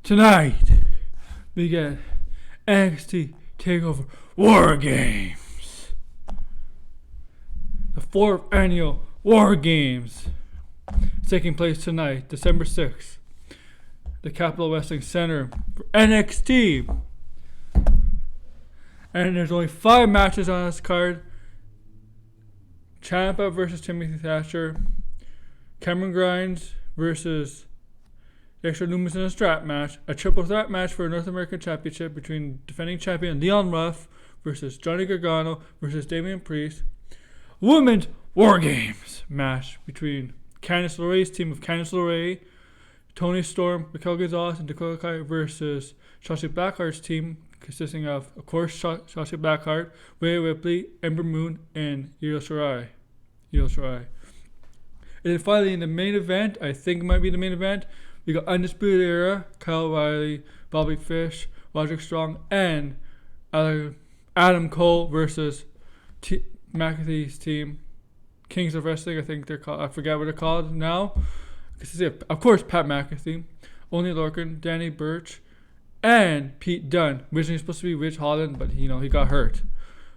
Tonight, we get NXT Takeover War Games. The 4th annual War Games is taking place tonight, December 6th. The Capitol Wrestling Center for NXT. And there's only 5 matches on this card. Chapa versus Timmy Thatcher. Cameron Grimes versus Dexter Loomis in a strap match. A triple threat match for a North American Championship between defending champion Ruff versus Johnny Gargano versus Damian Priest. Women's War Games match between Candice LeRae's team of Candice LeRae, Toni Storm, Raquel Gonzalez, and Dakota Kai versus Shotzi Blackheart's team, consisting of course, Shotzi Blackheart, Rhea Ripley, Ember Moon, and Io Shirai. And then finally, in the main event, I think it might be the main event, we got Undisputed Era, Kyle O'Reilly, Bobby Fish, Roderick Strong, and Adam Cole versus McAfee's team, Kings of Wrestling. I think they're called. I forget what they're called now. Of course, Pat McAfee, Oney Lorcan, Danny Burch, and Pete Dunne. Originally supposed to be Rich Holland, but he got hurt.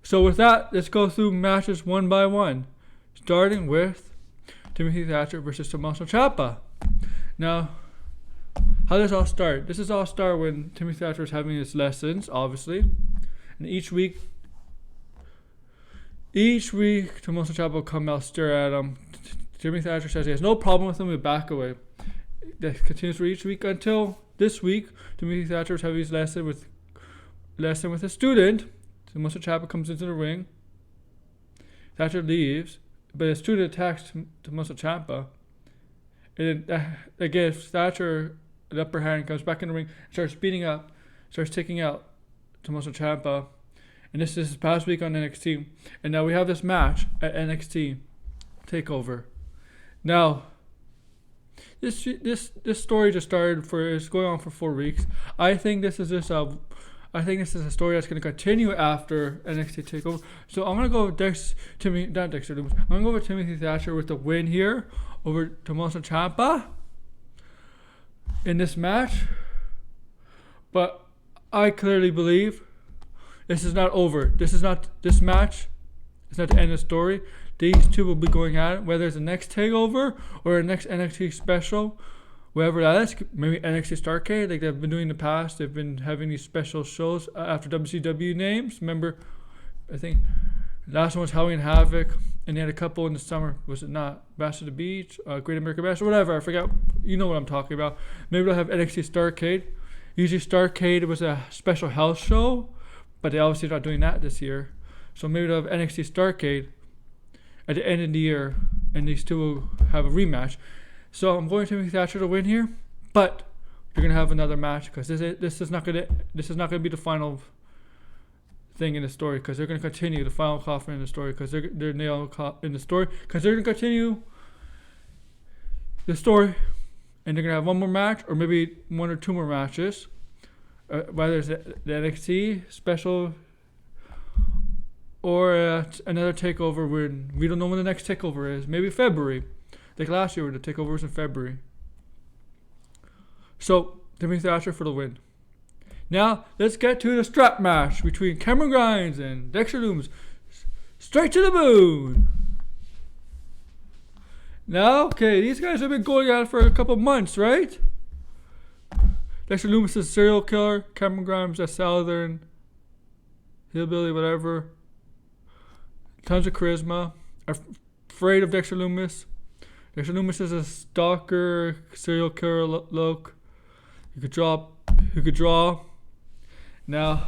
So with that, let's go through matches one by one, starting with Timothy Thatcher versus Tommaso Ciampa. Now, how does this all start? This is all start when Timothy Thatcher is having his lessons, obviously, and each week Tommaso Ciampa will come out, stare at him. Timothy Thatcher says he has no problem with him, he'll back away. That continues for each week until this week. Timothy Thatcher is having his lesson with a student. Tommaso Ciampa comes into the ring. Thatcher leaves, but a student attacks Tommaso Ciampa. And that gives Thatcher an upper hand, comes back in the ring, starts taking out Tommaso Ciampa. And this is past week on NXT. And now we have this match at NXT Takeover. Now, this story just started it's going on for 4 weeks. I think this is a story that's going to continue after NXT Takeover. So I'm going to go with Dexter Loomis. I'm going to go with Timothy Thatcher with the win here over Tommaso Ciampa in this match. But I clearly believe this is not over. This match is not the end of the story. These two will be going at it, whether it's the next Takeover or the next NXT special, wherever that is. Maybe NXT Starrcade, like they've been doing in the past. They've been having these special shows after WCW names. Remember, I think last one was Halloween Havoc, and they had a couple in the summer. Was it not Bash to the Beach, Great American Bash, or whatever? I forgot. You know what I'm talking about. Maybe they'll have NXT Starrcade. Usually Starrcade was a special house show, but they obviously not doing that this year. So maybe they'll have NXT Starrcade at the end of the year, and these two will have a rematch. So I'm going to Timothy Thatcher to win here, but you're gonna have another match because this is not gonna be the final thing in the story, because they're gonna continue the final coffin in the story, because they're nail in the story, because they're gonna continue the story, and they're gonna have one more match or maybe 1 or 2 more matches, whether it's the NXT special or another takeover when we don't know when the next takeover is. Maybe February. Like last year when the takeover was in February. So, Timothy Thatcher for the win. Now, let's get to the strap match between Cameron Grimes and Dexter Loomis. Straight to the moon. Now, okay, these guys have been going at it for a couple months, right? Dexter Loomis is a serial killer. Cameron Grimes a southern hillbilly, whatever. Tons of charisma. Afraid of Dexter Loomis. Dexter Loomis is a stalker, serial killer look. Who could draw. Now,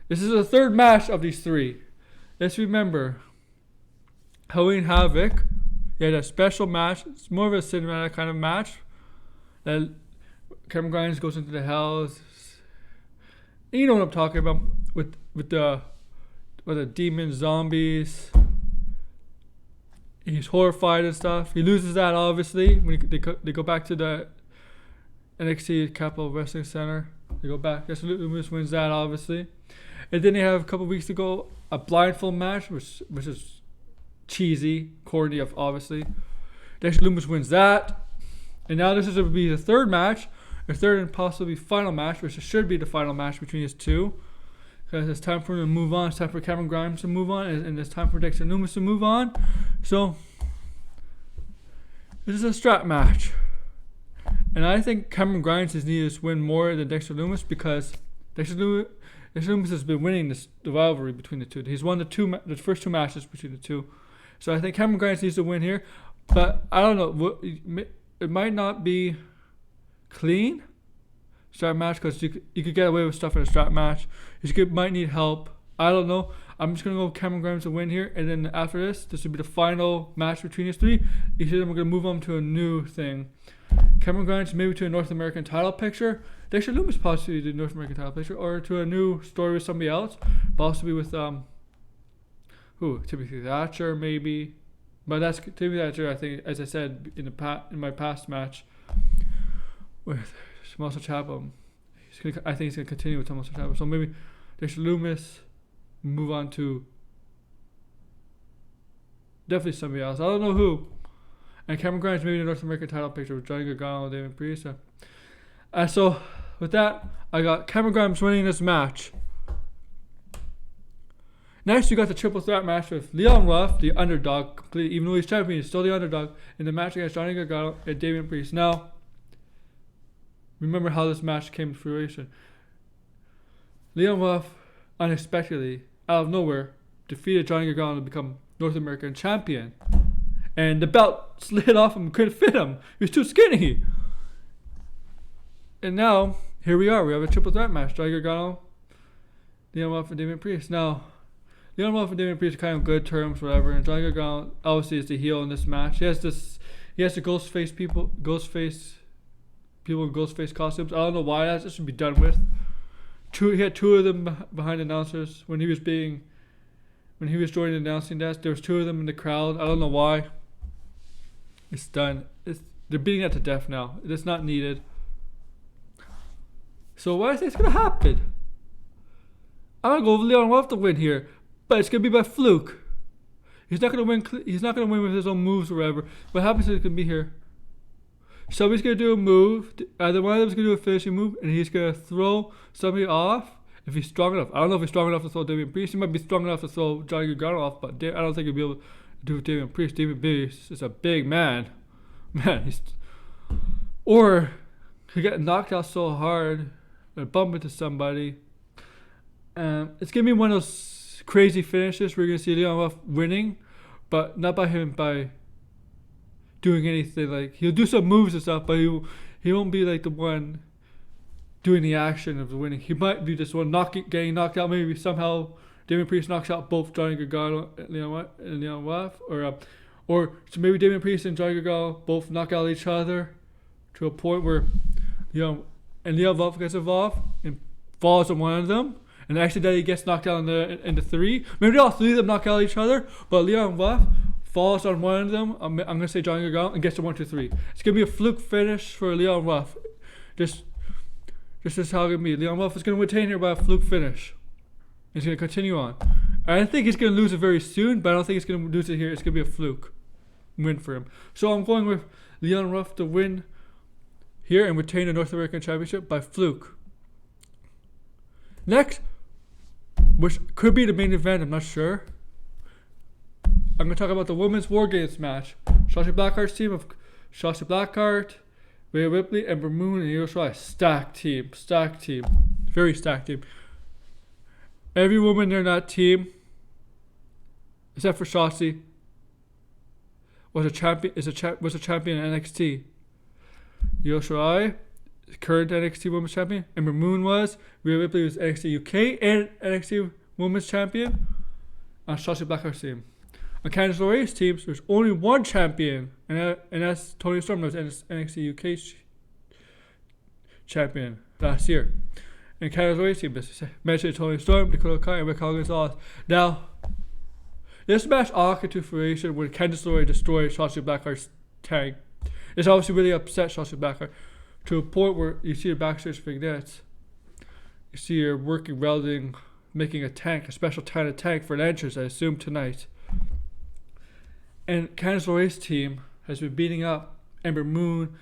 this is the third match of these 3. Let's remember, Halloween Havoc, he had a special match. It's more of a cinematic kind of match. That Cameron Grimes goes into the hells. You know what I'm talking about with the demons, zombies. He's horrified and stuff. He loses that, obviously, when they go back to the NXT Capitol Wrestling Center. They go back. Dexter Loomis wins that, obviously. And then they have a couple weeks ago a blindfold match, which is cheesy, corny, obviously. Dexter Loomis wins that. And now this is going to be the third match. a third and possibly final match, which should be the final match between these two. Because it's time for him to move on. It's time for Cameron Grimes to move on. And it's time for Dexter Loomis to move on. So, this is a strap match. And I think Cameron Grimes has needed to win more than Dexter Loomis because Dexter Loomis has been winning the rivalry between the two. He's won the first two matches between the two. So I think Cameron Grimes needs to win here. But I don't know. It might not be clean strap match because you could get away with stuff in a strap match. You might need help. I don't know. I'm just going to go with Cameron Grimes to win here. And then after this will be the final match between these three. Each of them are going to move on to a new thing. Cameron Grimes maybe to a North American title picture. Dexter Loomis possibly to a North American title picture. Or to a new story with somebody else. Possibly with, Timmy Thatcher maybe. But that's Timmy Thatcher, I think, as I said in my past match with Tommaso Ciampa. I think he's going to continue with Tommaso Ciampa. So maybe Dexter Loomis move on to definitely somebody else. I don't know who. And Cameron Grimes maybe the North American title picture with Johnny Gargano and Damian Priest. So with that, I got Cameron Grimes winning this match. Next, you got the triple threat match with Leon Ruff, the underdog, completely, even though he's champion, he's still the underdog, in the match against Johnny Gargano and Damian Priest. Now, remember how this match came to fruition. Leon Ruff, unexpectedly, out of nowhere, defeated Johnny Gargano to become North American champion. And the belt slid off him, couldn't fit him. He was too skinny. And now, here we are. We have a triple threat match. Johnny Gargano, Leon Ruff, and Damian Priest. Now, Leon Ruff and Damian Priest are kind of good terms, whatever. And Johnny Gargano obviously is the heel in this match. He has the ghost face people in ghost face costumes. I don't know why that should be done with. He had two of them behind announcers when he was joining the announcing desk. There was two of them in the crowd. I don't know why. It's done. They're beating that to death now. It's not needed. So what do I think is gonna happen? I'm gonna go with Leon Ruff to win here, but it's gonna be by fluke. He's not gonna win. He's not gonna win with his own moves or whatever. What happens is gonna be here. Somebody's gonna do a move. Either one of them's gonna do a finishing move, and he's gonna throw somebody off if he's strong enough. I don't know if he's strong enough to throw Damian Priest. He might be strong enough to throw Johnny Gargano off, but I don't think he'll be able to do Damian Priest. Damian Priest is a big man. Or he get knocked out so hard and bump into somebody. It's gonna be one of those crazy finishes where you're gonna see Leon Ruff winning, but not by him by doing anything. Like, he'll do some moves and stuff, but he won't be like the one doing the action of the winning. He might be just one getting knocked out. Maybe somehow Damian Priest knocks out both Johnny Gargano and Leon Ruff, or so maybe Damian Priest and Johnny Gargano both knock out each other to a point where Leon Ruff gets involved and falls on one of them, and accidentally gets knocked out in the three. Maybe all three of them knock out each other, but Leon Ruff falls on one of them. I'm gonna say Johnny Gargano and gets to 1, 2, 3. It's gonna be a fluke finish for Leon Ruff. This is how it's gonna be. Leon Ruff is gonna retain here by a fluke finish. He's gonna continue on. I think he's gonna lose it very soon, but I don't think he's gonna lose it here. It's gonna be a fluke win for him. So I'm going with Leon Ruff to win here and retain the North American Championship by fluke. Next, which could be the main event, I'm not sure. I'm going to talk about the Women's War Games match. Shotzi Blackheart's team of Shotzi Blackheart, Rhea Ripley, Ember Moon, and Io Shirai. Stacked team. Very stacked team. Every woman in that team, except for Shotzi, was a champion in NXT. Io Shirai, current NXT Women's Champion. Ember Moon was. Rhea Ripley was NXT UK and NXT Women's Champion. On Shotzi Blackheart's team. On Candice LeRae's teams, there's only one champion, and that's Toni Storm, who was NXT UK champion last year. And Candice LeRae's team, mentioned Toni Storm, Dakota Kai, and Rick Gonzalez. Now, this match all came to fruition when Candice LeRae destroyed Shotzi Blackheart's tag. It's obviously really upset Shotzi Blackheart to a point where you see the backstage vignettes. You see her working, welding, making a special kind of tank for an entrance, I assume, tonight. And Candice LeRae's team has been beating up Ember Moon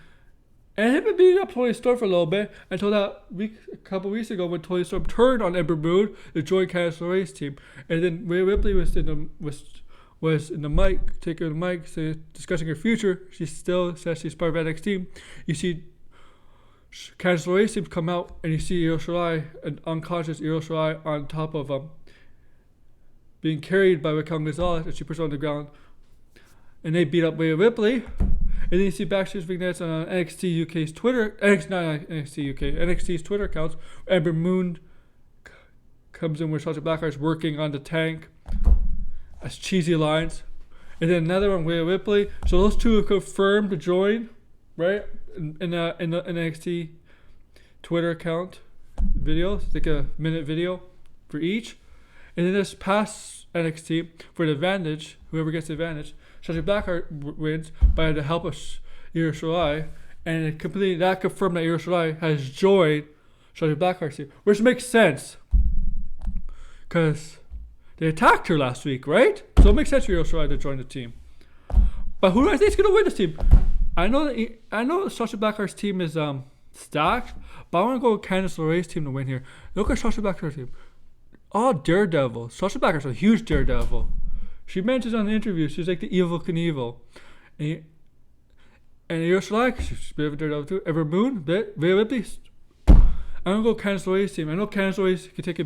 And him beating up Tony Storm for a little bit until a couple weeks ago when Tony Storm turned on Ember Moon to join Candice LeRae's team. And then Rhea Ripley was in the mic, taking the mic, discussing her future. She still says she's part of NXT. You see Candice LeRae's team come out, and you see Io Shirai, an unconscious Io Shirai, on top of being carried by Raquel Gonzalez, and she puts her on the ground. And they beat up Rhea Ripley. And then you see backstage vignettes on NXT UK's Twitter, NXT's Twitter accounts. Ember Moon comes in where Sasha Blackheart's working on the tank as cheesy lines. And then another one, Rhea Ripley. So those two are confirmed to join, right? In the NXT Twitter account videos. It's like a minute video for each. And then this past NXT, for the advantage, whoever gets the advantage, Sasha Blackheart wins by the help of Io Shirai, and it completely that confirmed that Io Shirai has joined Sasha Blackheart's team, which makes sense because they attacked her last week, right? So it makes sense for Io Shirai to join the team. But who do I think is going to win this team? I know Sasha Blackheart's team is stacked, but I want to go with Candice LeRae's team to win here. Look at Sasha Blackheart's team. All Daredevil. Sasha Blackheart's a huge Daredevil. She mentions on the interview she's like the evil Knievel. And Io Shirai, she's a bit of a Daredevil too. Ember Moon, Rhea Ripley. I'm gonna go Candice LeRae's team. I know Candice LeRae could take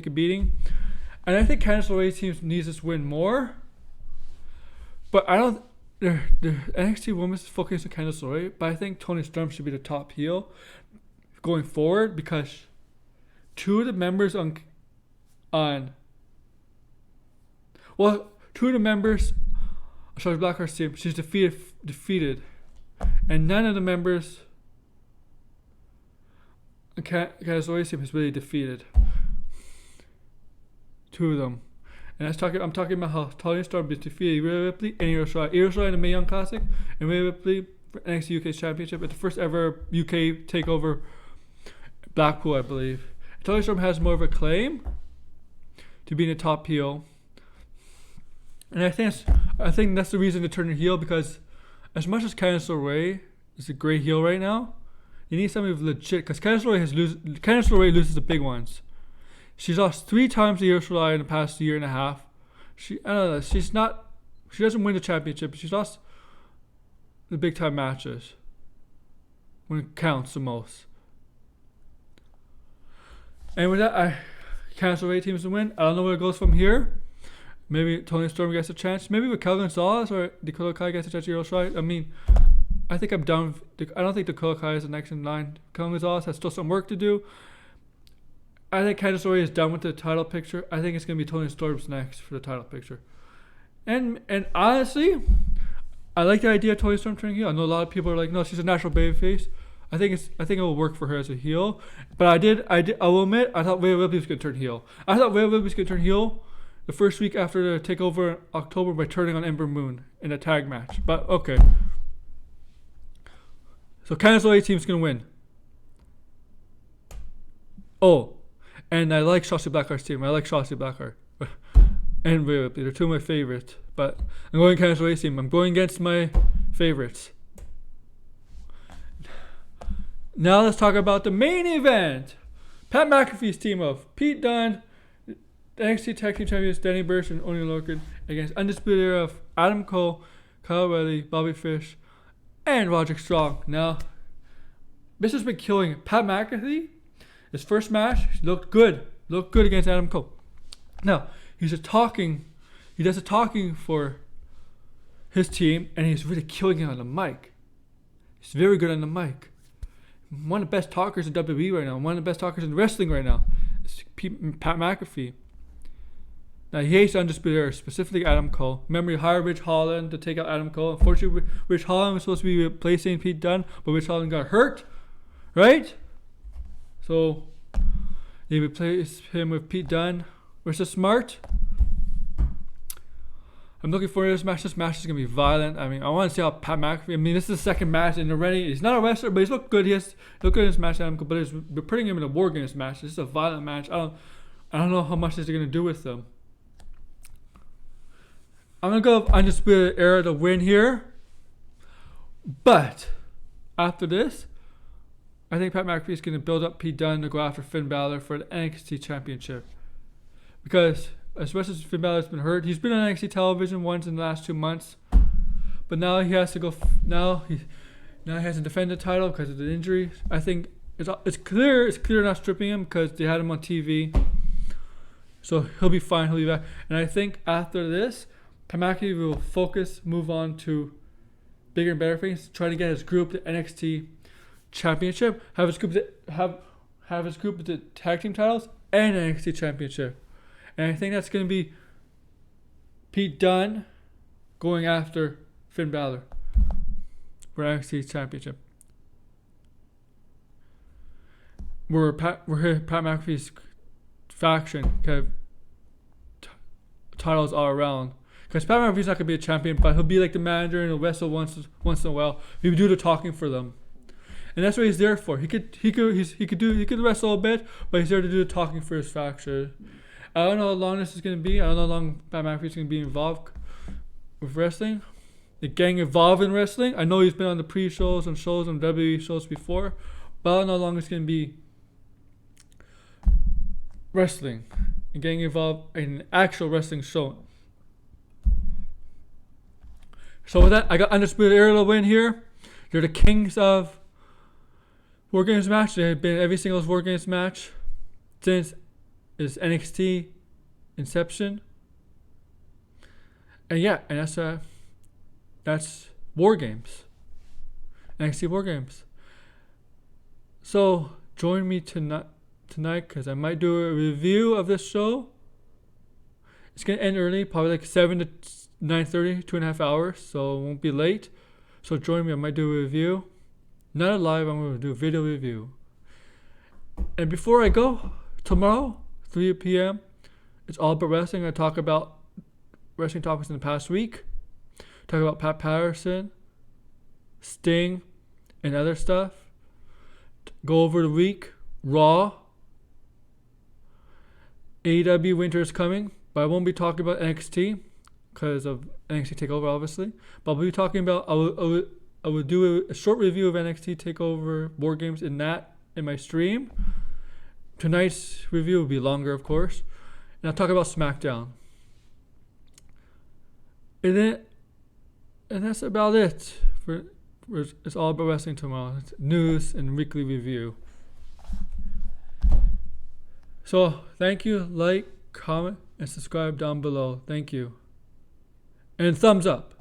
a beating, and I think Candice LeRae's team needs this win more. But I don't. The NXT Women's is focusing on Candice LeRae, but I think Toni Storm should be the top heel going forward because two of the members two of the members of Sasha Blackheart's team, she's defeated, and none of the members of Candice LeRae's team is really defeated. Two of them, and I'm talking about how Toni Storm defeated Rhea Ripley and Io Shirai. Io Shirai in the Mae Young Classic, and Rhea Ripley for NXT UK's Championship at the first ever UK Takeover Blackpool, I believe. Toni Storm has more of a claim to being a top heel. And I think that's the reason to turn her heel, because as much as Candice LeRae is a great heel right now, you need somebody with legit, because Candice LeRae loses the big ones. She's lost 3 times to Io Shirai in the past year and a half. She doesn't win the championship, but she's lost the big time matches when it counts the most. And with that, Candice LeRae teams to win. I don't know where it goes from here. Maybe Toni Storm gets a chance. Maybe Raquel Gonzalez or Dakota Kai gets a chance to Io Shirai. I mean, I think I'm down. I don't think Dakota Kai is the next in line. Raquel Gonzalez has still some work to do. I think Candice LeRae is done with the title picture. I think it's going to be Toni Storm's next for the title picture. And honestly, I like the idea of Toni Storm turning heel. I know a lot of people are like, no, she's a natural babyface. I think it will work for her as a heel. But I will admit, I thought Rhea Ripley was going to turn heel. I thought Rhea Ripley was going to turn heel the first week after the takeover in October by turning on Ember Moon in a tag match. But okay. So Candice LeRae team's going to win. Oh, and I like Shotzi Blackheart's team. I like Shotzi Blackheart and Rhea Ripley. They're two of my favorites. But I'm going Candice LeRae's team. I'm going against my favorites. Now let's talk about the main event. Pat McAfee's team of Pete Dunne, NXT Tag Team Champions Danny Burch and Oney Lorcan against Undisputed Era of Adam Cole, Kyle O'Reilly, Bobby Fish, and Roderick Strong. Now, this has been killing Pat McAfee. His first match looked good against Adam Cole. Now, he does the talking for his team, and he's really killing it on the mic. He's very good on the mic. One of the best talkers in WWE right now. One of the best talkers in wrestling right now. It's Pat McAfee. Now, he hates Undisputed Era, specifically Adam Cole. Remember, he hired Rich Holland to take out Adam Cole. Unfortunately, Rich Holland was supposed to be replacing Pete Dunne, but Rich Holland got hurt, right? So, they replaced him with Pete Dunne, which is smart. I'm looking forward to this match. This match is going to be violent. I mean, I want to see how Pat McAfee... this is the second match, and already... He's not a wrestler, but he's looked good. He's looked good in this match, but we're putting him in a War Games match. This is a violent match. I don't know how much they're going to do with them. I'm going to go with Undisputed Era to win here. But after this, I think Pat McAfee is going to build up Pete Dunne to go after Finn Balor for the NXT Championship. Because as much as Finn Balor's been hurt, he's been on NXT television once in the last 2 months. But now he has to go. Now he has to defend the title because of the injury. I think it's clear not stripping him because they had him on TV. So he'll be fine. He'll be back. And I think after this, Pat McAfee will move on to bigger and better things. Try to get his group the NXT Championship. Have his group with the tag team titles and NXT Championship. And I think that's going to be Pete Dunne going after Finn Balor for NXT Championship. Where Pat McAfee's faction have titles all around. Because Pat McAfee's not going to be a champion, but he'll be like the manager and he'll wrestle once in a while. He'll do the talking for them. And that's what he's there for. He could wrestle a bit, but he's there to do the talking for his faction. I don't know how long this is going to be. I don't know how long Pat McAfee's going to be involved with wrestling. The gang involved in wrestling. I know he's been on the pre-shows and shows and WWE shows before, but I don't know how long it's going to be wrestling and getting involved in an actual wrestling show. So with that, I got Undisputed Era to win here. They're the kings of War Games match. They have been every single War Games match since its NXT inception. And yeah, and that's War Games. NXT War Games. So join me tonight because I might do a review of this show. It's going to end early, probably like 7 to 9:30, 2.5 hours, so it won't be late. So join me, I might do a review. Not a live, I'm going to do a video review. And before I go, tomorrow, 3 p.m., it's all about wrestling. I talk about wrestling topics in the past week. Talk about Pat Patterson, Sting, and other stuff. Go over the week. Raw. AEW Winter is coming, but I won't be talking about NXT because of NXT Takeover, obviously. But I'll be talking about, I will do a short review of NXT Takeover War Games in my stream. Tonight's review will be longer, of course. And I'll talk about SmackDown. And that's about it. It's all about wrestling tomorrow. It's news and weekly review. So, thank you. Like, comment, and subscribe down below. Thank you. And thumbs up.